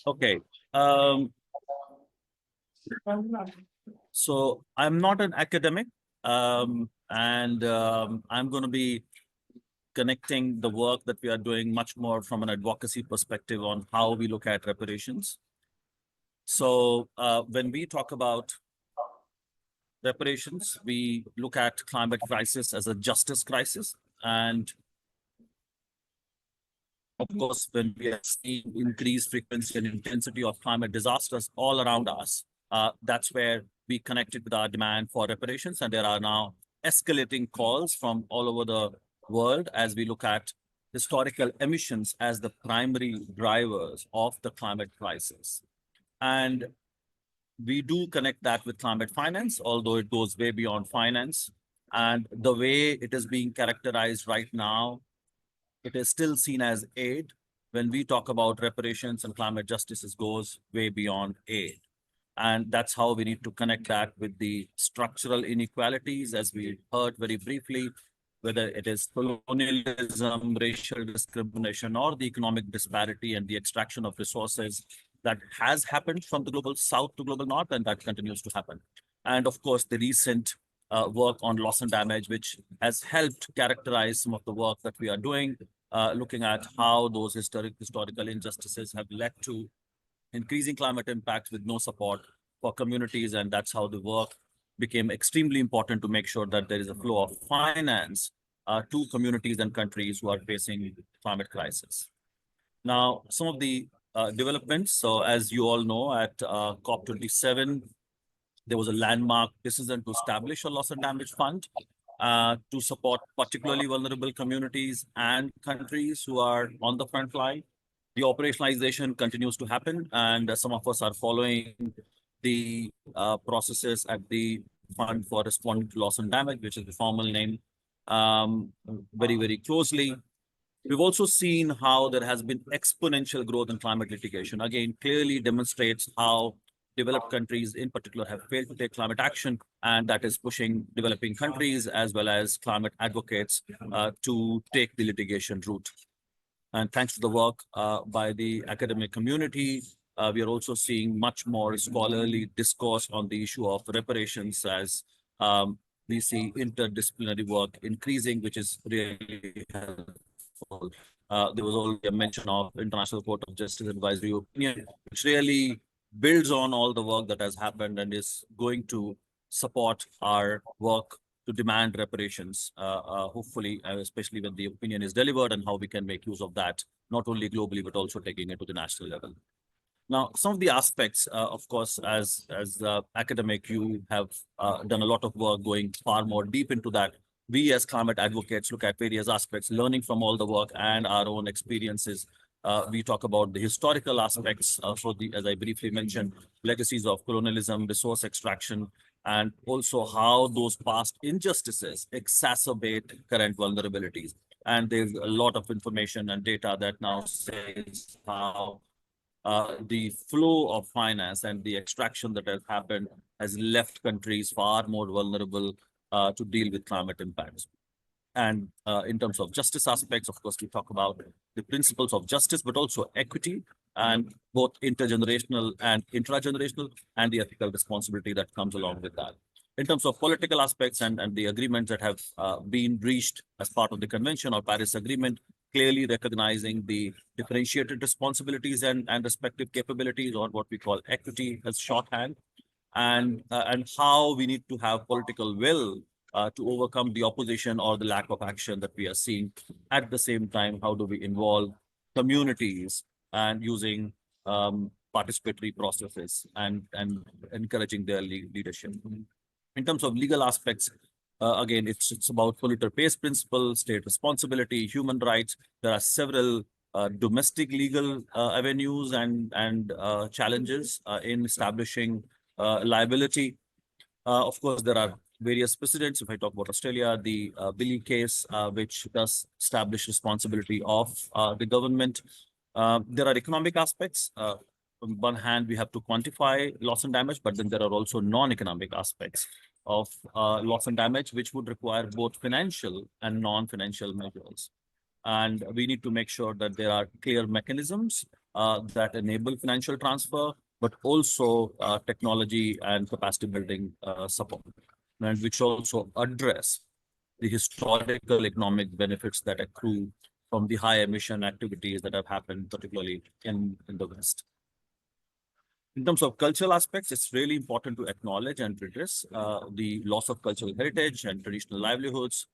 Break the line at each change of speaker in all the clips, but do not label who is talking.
Okay. So I'm not an academic, and I'm going to be connecting the work that we are doing much more from an advocacy perspective on how we look at reparations. So when we talk about reparations, we look at climate crisis as a justice crisis. And of course, when we are seeing increased frequency and intensity of climate disasters all around us, that's where we connected with our demand for reparations. And there are now escalating calls from all over the world as we look at historical emissions as the primary drivers of the climate crisis. And we do connect that with climate finance, although it goes way beyond finance. And the way it is being characterized right now, it is still seen as aid. When we talk about reparations and climate justice, it goes way beyond aid. And that's how we need to connect that with the structural inequalities, as we heard very briefly, whether it is colonialism, racial discrimination, or the economic disparity and the extraction of resources that has happened from the global south to global north, and that continues to happen. And of course, the recent work on loss and damage, which has helped characterize some of the work that we are doing, looking at how those historical injustices have led to increasing climate impacts with no support for communities. And that's how the work became extremely important to make sure that there is a flow of finance to communities and countries who are facing climate crisis. Now, some of the developments. So as you all know, at COP27, there was a landmark decision to establish a loss and damage fund to support particularly vulnerable communities and countries who are on the front line. The operationalization continues to happen, and some of us are following the processes at the Fund for Responding to Loss and Damage, which is the formal name, very, very closely. We've also seen how there has been exponential growth in climate litigation. Again, clearly demonstrates how developed countries in particular have failed to take climate action, and that is pushing developing countries as well as climate advocates to take the litigation route. And thanks to the work by the academic community, we are also seeing much more scholarly discourse on the issue of reparations as we see interdisciplinary work increasing, which is really helpful. There was already a mention of International Court of Justice Advisory Opinion, which really builds on all the work that has happened and is going to support our work to demand reparations, hopefully, especially when the opinion is delivered, and how we can make use of that, not only globally, but also taking it to the national level. Now, some of the aspects, of course, as academic, you have done a lot of work going far more deep into that. We as climate advocates look at various aspects, learning from all the work and our own experiences. We talk about the historical aspects, as I briefly mentioned, legacies of colonialism, resource extraction, and also how those past injustices exacerbate current vulnerabilities. And there's a lot of information and data that now says how the flow of finance and the extraction that has happened has left countries far more vulnerable to deal with climate impacts. And in terms of justice aspects, of course, we talk about the principles of justice, but also equity, and both intergenerational and intragenerational, and the ethical responsibility that comes along with that. In terms of political aspects and the agreements that have been reached as part of the convention or Paris Agreement, clearly recognizing the differentiated responsibilities and respective capabilities, or what we call equity as shorthand, and how we need to have political will to overcome the opposition or the lack of action that we are seeing. At the same time, how do we involve communities and using participatory processes and encouraging their leadership. In terms of legal aspects, again, it's about polluter-pays principle, state responsibility, human rights. There are several domestic legal avenues and challenges in establishing liability. Of course, there are various precedents. If I talk about Australia, the Billy case, which does establish responsibility of the government. There are economic aspects. On one hand, we have to quantify loss and damage, but then there are also non-economic aspects of loss and damage, which would require both financial and non-financial measures. And we need to make sure that there are clear mechanisms that enable financial transfer, but also technology and capacity building support, and which also address the historical economic benefits that accrue from the high emission activities that have happened, particularly in the West. In terms of cultural aspects, it's really important to acknowledge and redress the loss of cultural heritage and traditional livelihoods,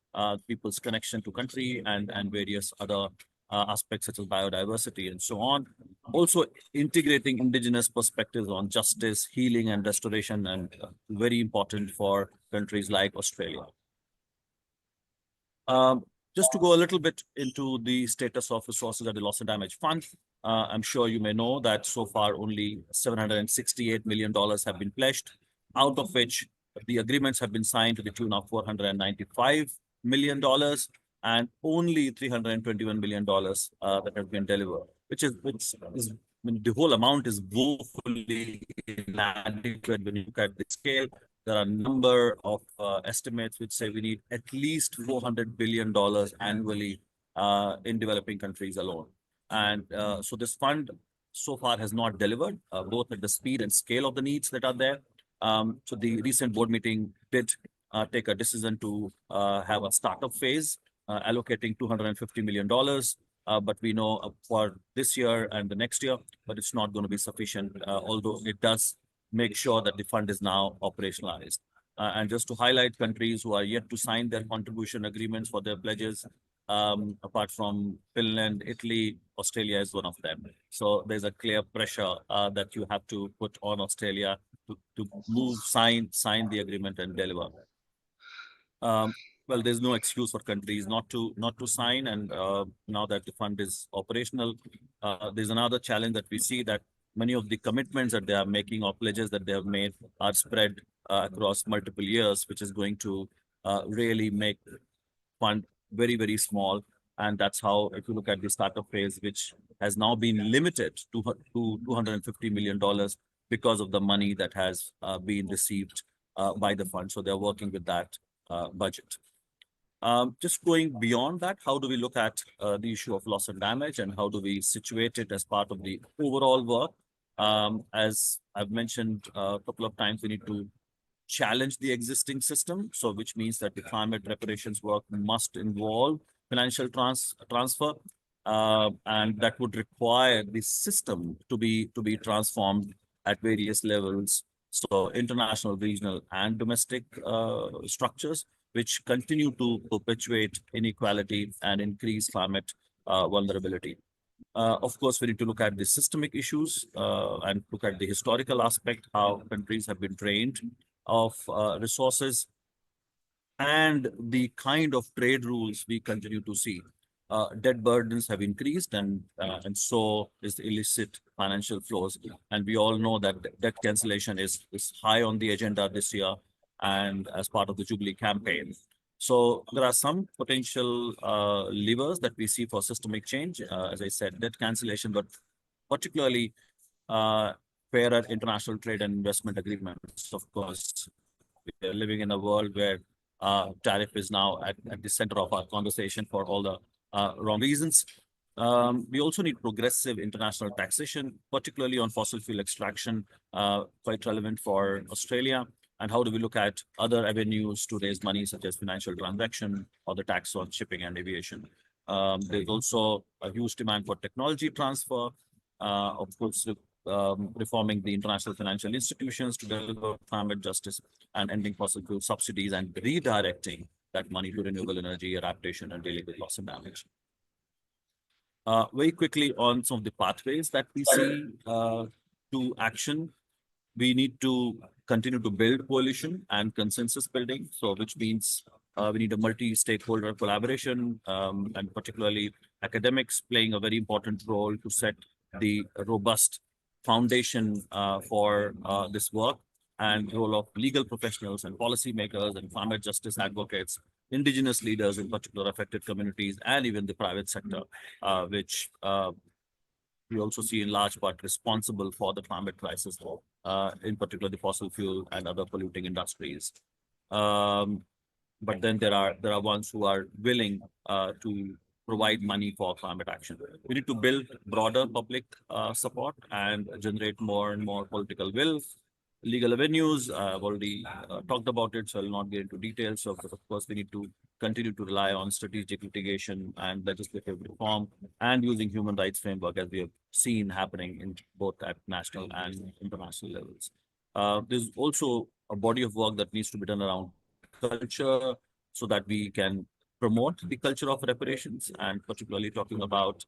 people's connection to country, and various other aspects such as biodiversity and so on. Also, integrating indigenous perspectives on justice, healing, and restoration, and very important for countries like Australia. Just to go a little bit into the status of resources at the Loss and Damage Fund, I'm sure you may know that so far only $768 million have been pledged, out of which the agreements have been signed to the tune of $495 million, and only $321 million that have been delivered, which is I mean, the whole amount is woefully inadequate when you look at the scale. There are a number of estimates which say we need at least $400 billion annually in developing countries alone. And so this fund so far has not delivered, both at the speed and scale of the needs that are there. So the recent board meeting did take a decision to have a startup phase, allocating $250 million. But we know for this year and the next year, but it's not going to be sufficient, although it does make sure that the fund is now operationalized. And just to highlight countries who are yet to sign their contribution agreements for their pledges, apart from Finland, Italy, Australia is one of them. So there's a clear pressure that you have to put on Australia to sign the agreement and deliver. Well, there's no excuse for countries not to sign, and now that the fund is operational, there's another challenge that we see, that many of the commitments that they are making or pledges that they have made are spread across multiple years, which is going to really make fund very, very small. And that's how, if you look at the startup phase, which has now been limited to $250 million because of the money that has been received by the fund. So they're working with that budget. Just going beyond that, how do we look at the issue of loss and damage, and how do we situate it as part of the overall work? As I've mentioned a couple of times, we need to challenge the existing system. So which means that the climate reparations work must involve financial transfer, and that would require the system to be transformed at various levels. So international, regional, and domestic structures, which continue to perpetuate inequality and increase climate vulnerability. Of course, we need to look at the systemic issues and look at the historical aspect, how countries have been drained of resources, and the kind of trade rules we continue to see. Debt burdens have increased, and so is the illicit financial flows. And we all know that debt cancellation is high on the agenda this year, and as part of the Jubilee campaign. So there are some potential levers that we see for systemic change. As I said, debt cancellation, but particularly fairer international trade and investment agreements. Of course, we are living in a world where tariff is now at the center of our conversation for all the wrong reasons. We also need progressive international taxation, particularly on fossil fuel extraction, quite relevant for Australia. And how do we look at other avenues to raise money, such as financial transaction or the tax on shipping and aviation? There's also a huge demand for technology transfer, of course, reforming the international financial institutions to deliver climate justice, and ending fossil fuel subsidies, and redirecting that money to renewable energy, adaptation, and dealing with loss and damage. Very quickly on some of the pathways that we see to action. We need to continue to build coalition and consensus building. So which means we need a multi-stakeholder collaboration, and particularly academics playing a very important role to set the robust foundation for this work, and role of legal professionals and policymakers and climate justice advocates, indigenous leaders in particular affected communities, and even the private sector, which we also see in large part responsible for the climate crisis, in particular the fossil fuel and other polluting industries. But then there are ones who are willing to provide money for climate action. We need to build broader public support and generate more and more political will. Legal avenues, I've already talked about it, so I'll not get into details. So, of course, we need to continue to rely on strategic litigation and legislative reform and using human rights framework, as we have seen happening in both at national and international levels. There's also a body of work that needs to be done around culture so that we can promote the culture of reparations, and particularly talking about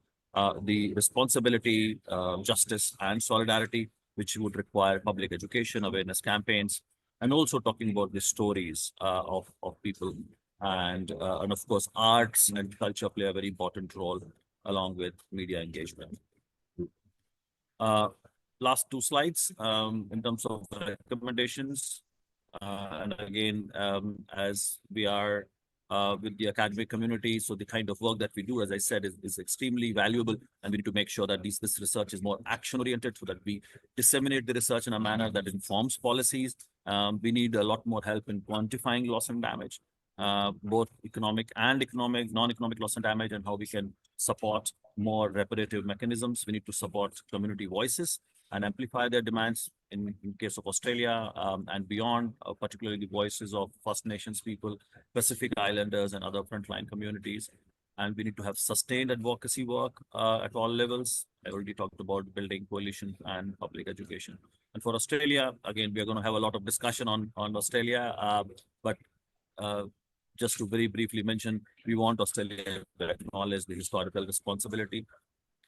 the responsibility, justice, and solidarity, which would require public education, awareness campaigns, and also talking about the stories of people. And of course, arts and culture play a very important role along with media engagement. Last two slides in terms of recommendations. And again, as we are with the academic community, so the kind of work that we do, as I said, is extremely valuable, and we need to make sure that this research is more action-oriented so that we disseminate the research in a manner that informs policies. We need a lot more help in quantifying loss and damage, both economic and non-economic loss and damage, and how we can support more reparative mechanisms. We need to support community voices and amplify their demands in case of Australia and beyond, particularly the voices of First Nations people, Pacific Islanders, and other frontline communities. And we need to have sustained advocacy work at all levels. I already talked about building coalition and public education. And for Australia, again, we are going to have a lot of discussion on Australia, but just to very briefly mention, we want Australia to acknowledge the historical responsibility.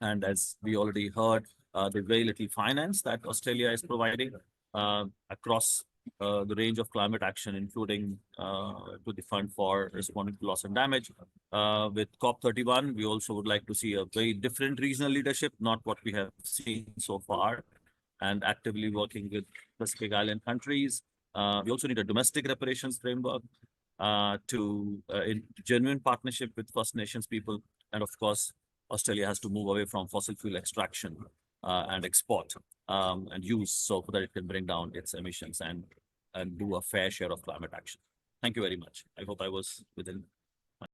And as we already heard, the very little finance that Australia is providing across the range of climate action, including to the fund for responding to loss and damage. With COP31, we also would like to see a very different regional leadership, not what we have seen so far, and actively working with Pacific Island countries. We also need a domestic reparations framework in genuine partnership with First Nations people. And of course, Australia has to move away from fossil fuel extraction and export and use, so that it can bring down its emissions and do a fair share of climate action. Thank you very much. I hope I was within